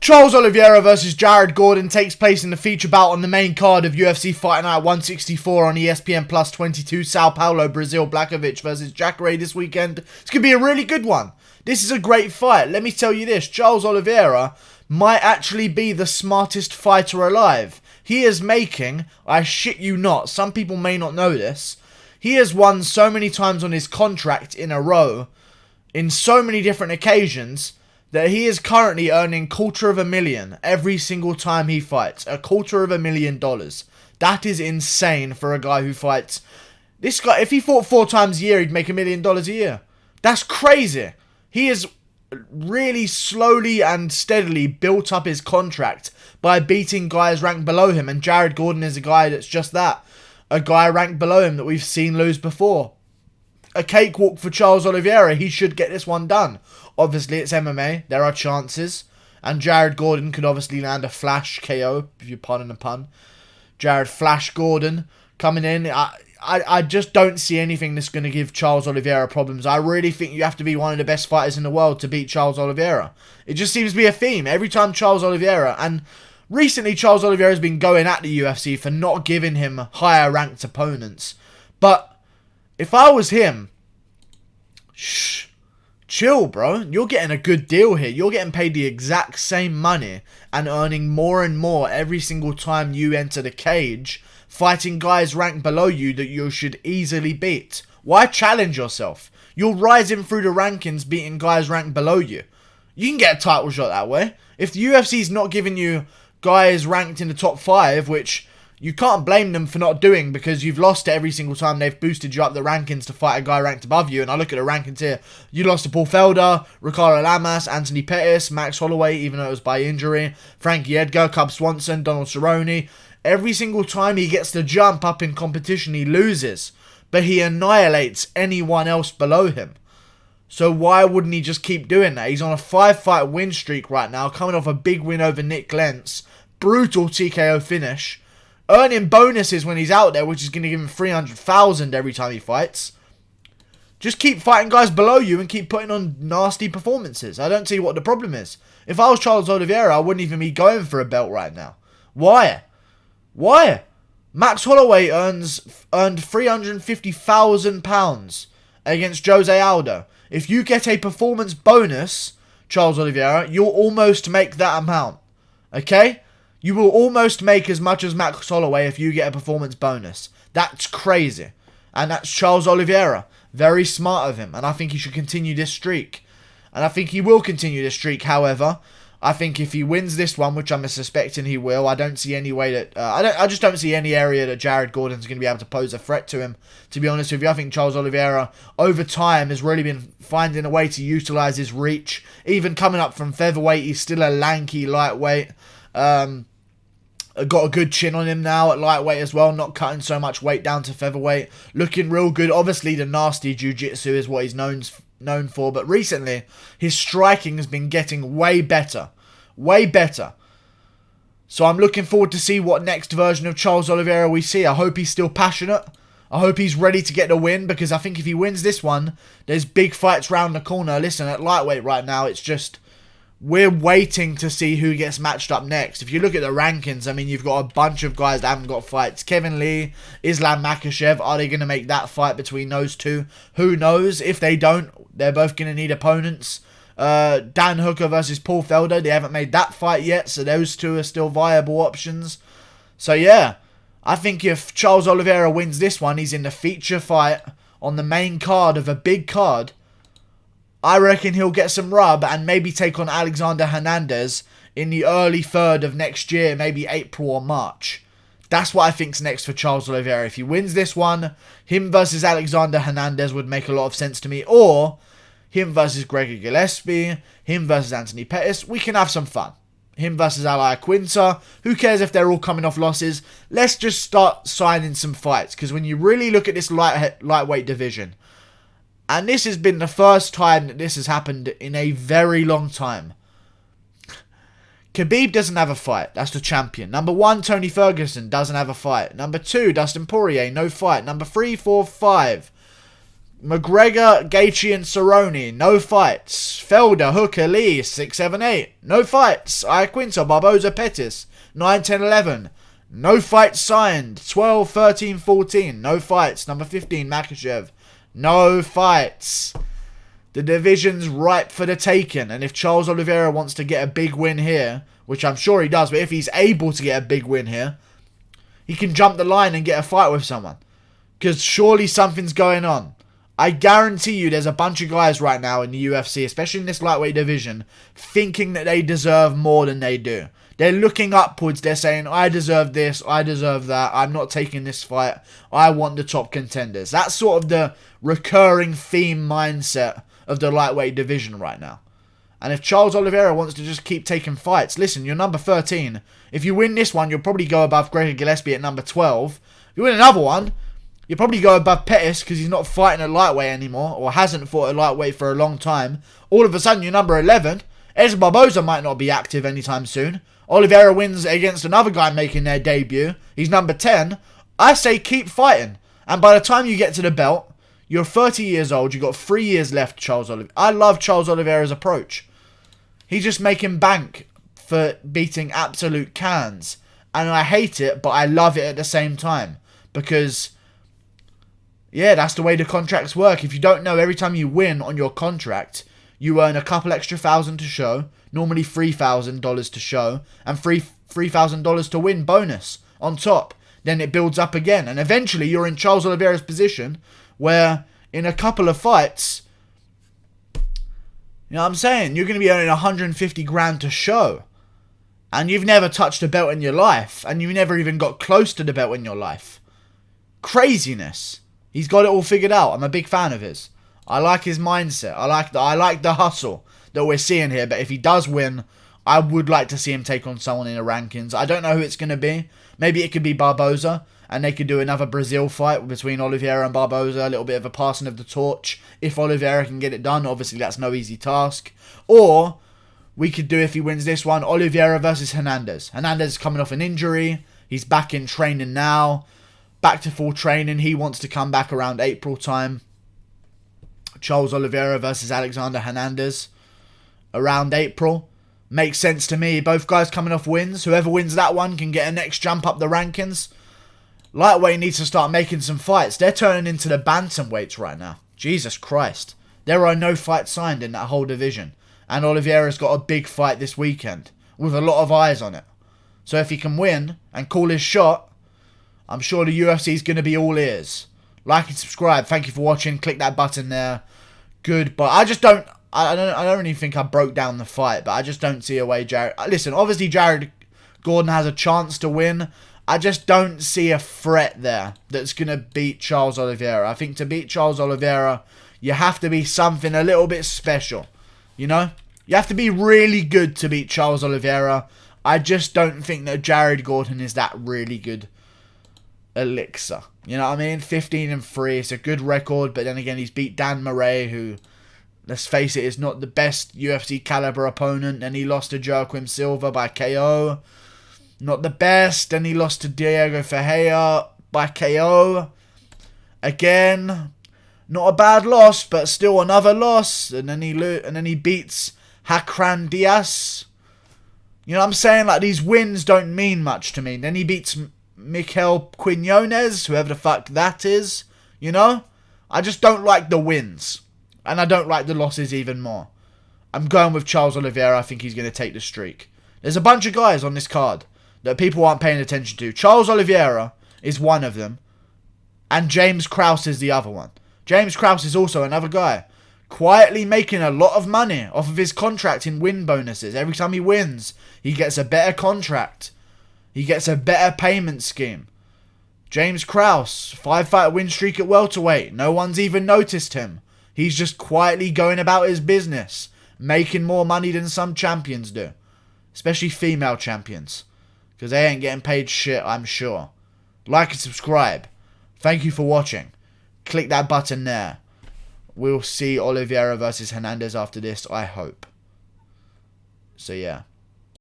Charles Oliveira versus Jared Gordon takes place in the feature bout on the main card of UFC Fight Night 164 on ESPN Plus 22. Sao Paulo, Brazil. Blachowicz versus Jacare this weekend. It's going to be a really good one. This is a great fight. Let me tell you this. Charles Oliveira might actually be the smartest fighter alive. He is making, I shit you not, some people may not know this, he has won so many times on his contract in a row, in so many different occasions, that he is currently earning $250,000 every single time he fights. $250,000. That is insane for a guy who fights. This guy, if he fought 4 times a year, he'd make $1 million a year. That's crazy. He has really slowly and steadily built up his contract by beating guys ranked below him. And Jared Gordon is a guy that's just that. A guy ranked below him that we've seen lose before. A cakewalk for Charles Oliveira. He should get this one done. Obviously, it's MMA. There are chances. And Jared Gordon could obviously land a flash KO, if you pardon the pun. Jared Flash Gordon coming in. I just don't see anything that's going to give Charles Oliveira problems. I really think you have to be one of the best fighters in the world to beat Charles Oliveira. It just seems to be a theme. Every time Charles Oliveira... And recently, Charles Oliveira has been going at the UFC for not giving him higher ranked opponents. But if I was him... Chill, bro. You're getting a good deal here. You're getting paid the exact same money and earning more and more every single time you enter the cage, fighting guys ranked below you that you should easily beat. Why challenge yourself? You're rising through the rankings, beating guys ranked below you. You can get a title shot that way. If the UFC's not giving you guys ranked in the top 5, which you can't blame them for not doing because you've lost it every single time they've boosted you up the rankings to fight a guy ranked above you. And I look at the rankings here. You lost to Paul Felder, Ricardo Lamas, Anthony Pettis, Max Holloway, even though it was by injury, Frankie Edgar, Cub Swanson, Donald Cerrone. Every single time he gets to jump up in competition, he loses. But he annihilates anyone else below him. So why wouldn't he just keep doing that? He's on a 5-fight win streak right now, coming off a big win over Nick Lentz. Brutal TKO finish. Earning bonuses when he's out there, which is going to give him $300,000 every time he fights. Just keep fighting guys below you and keep putting on nasty performances. I don't see what the problem is. If I was Charles Oliveira, I wouldn't even be going for a belt right now. Why? Why? Max Holloway earned £350,000 against Jose Aldo. If you get a performance bonus, Charles Oliveira, you'll almost make that amount. Okay? You will almost make as much as Max Holloway if you get a performance bonus. That's crazy. And that's Charles Oliveira. Very smart of him. And I think he should continue this streak. And I think he will continue this streak. However, I think if he wins this one, which I'm suspecting he will, I don't see any way that... I just don't see any area that Jared Gordon's going to be able to pose a threat to him. To be honest with you, I think Charles Oliveira, over time, has really been finding a way to utilise his reach. Even coming up from featherweight, he's still a lanky lightweight. Got a good chin on him now at lightweight as well, not cutting so much weight down to featherweight. Looking real good. Obviously, the nasty jiu-jitsu is what he's known for, but recently, his striking has been getting way better. Way better. So I'm looking forward to see what next version of Charles Oliveira we see. I hope he's still passionate. I hope he's ready to get the win, because I think if he wins this one, there's big fights round the corner. Listen, at lightweight right now, it's just... We're waiting to see who gets matched up next. If you look at the rankings, I mean, you've got a bunch of guys that haven't got fights. Kevin Lee, Islam Makhachev, are they going to make that fight between those two? Who knows? If they don't, they're both going to need opponents. Dan Hooker versus Paul Felder, they haven't made that fight yet, so those two are still viable options. So yeah, I think if Charles Oliveira wins this one, he's in the feature fight on the main card of a big card. I reckon he'll get some rub and maybe take on Alexander Hernandez in the early third of next year, maybe April or March. That's what I think's next for Charles Oliveira. If he wins this one, him versus Alexander Hernandez would make a lot of sense to me. Or him versus Gregor Gillespie, him versus Anthony Pettis. We can have some fun. Him versus Ally Quinta. Who cares if they're all coming off losses? Let's just start signing some fights. Because when you really look at this lightweight division... And this has been the first time that this has happened in a very long time. Khabib doesn't have a fight. That's the champion. Number 1, Tony Ferguson, doesn't have a fight. Number 2, Dustin Poirier, no fight. Number 3, 4, 5. McGregor, Gaethje and Cerrone, no fights. Felder, Hooker, Lee, 6, 7, 8, no fights. Iaquinta, Barboza, Pettis, 9, 10, 11, no fights signed. 12, 13, 14, no fights. Number 15, Makachev, no fights. The division's ripe for the taking, and if Charles Oliveira wants to get a big win here, which I'm sure he does, but if he's able to get a big win here, he can jump the line and get a fight with someone. Because surely something's going on. I guarantee you there's a bunch of guys right now in the UFC, especially in this lightweight division, thinking that they deserve more than they do. They're looking upwards. They're saying, I deserve this, I deserve that, I'm not taking this fight, I want the top contenders. That's sort of the recurring theme mindset of the lightweight division right now. And if Charles Oliveira wants to just keep taking fights, listen, you're number 13. If you win this one, you'll probably go above Gregor Gillespie at number 12. If you win another one, you'll probably go above Pettis because he's not fighting at lightweight anymore, or hasn't fought at lightweight for a long time. All of a sudden, you're number 11. Ezra Barboza might not be active anytime soon. Oliveira wins against another guy making their debut. He's number 10. I say keep fighting. And by the time you get to the belt, you're 30 years old. You've got 3 years left, Charles Oliveira. I love Charles Oliveira's approach. He's just making bank for beating absolute cans. And I hate it, but I love it at the same time. Because, yeah, that's the way the contracts work. If you don't know, every time you win on your contract, you earn a couple extra thousand to show. Normally $3,000 to show. And $3,000 to win bonus on top. Then it builds up again. And eventually you're in Charles Oliveira's position where in a couple of fights, you know what I'm saying, you're going to be earning 150 grand to show. And you've never touched a belt in your life. And you never even got close to the belt in your life. Craziness. He's got it all figured out. I'm a big fan of his. I like his mindset. I like the hustle that we're seeing here. But if he does win, I would like to see him take on someone in the rankings. I don't know who it's going to be. Maybe it could be Barboza. And they could do another Brazil fight between Oliveira and Barboza. A little bit of a passing of the torch. If Oliveira can get it done. Obviously, that's no easy task. Or we could do, if he wins this one, Oliveira versus Hernandez. Hernandez is coming off an injury. He's back in training now. Back to full training. He wants to come back around April time. Charles Oliveira versus Alexander Hernandez. Around April. Makes sense to me. Both guys coming off wins. Whoever wins that one can get a next jump up the rankings. Lightweight needs to start making some fights. They're turning into the bantamweights right now. Jesus Christ. There are no fights signed in that whole division. And Oliveira's got a big fight this weekend. With a lot of eyes on it. So if he can win and call his shot, I'm sure the UFC is going to be all ears. Like and subscribe. Thank you for watching. Click that button there. Goodbye. I don't really think I broke down the fight. But I just don't see a way Jared... Listen, obviously Jared Gordon has a chance to win. I just don't see a threat there that's going to beat Charles Oliveira. I think to beat Charles Oliveira, you have to be something a little bit special. You know? You have to be really good to beat Charles Oliveira. I just don't think that Jared Gordon is that really good elixir. You know what I mean? 15-3. It's a good record. But then again, he's beat Dan Murray, who, let's face it, is not the best UFC caliber opponent. And he lost to Joaquim Silva by KO. Not the best. Then he lost to Diego Ferreira by KO. Again, not a bad loss, but still another loss. And then he beats Hakran Diaz. You know what I'm saying? Like, these wins don't mean much to me. Then he beats Mikel Quinones, whoever the fuck that is. You know? I just don't like the wins. And I don't like the losses even more. I'm going with Charles Oliveira. I think he's going to take the streak. There's a bunch of guys on this card that people aren't paying attention to. Charles Oliveira is one of them. And James Krause is the other one. James Krause is also another guy. Quietly making a lot of money off of his contract in win bonuses. Every time he wins, he gets a better contract. He gets a better payment scheme. James Krause, 5-fight win streak at welterweight. No one's even noticed him. He's just quietly going about his business. Making more money than some champions do. Especially female champions. Because they ain't getting paid shit, I'm sure. Like and subscribe. Thank you for watching. Click that button there. We'll see Oliveira versus Hernandez after this, I hope. So yeah.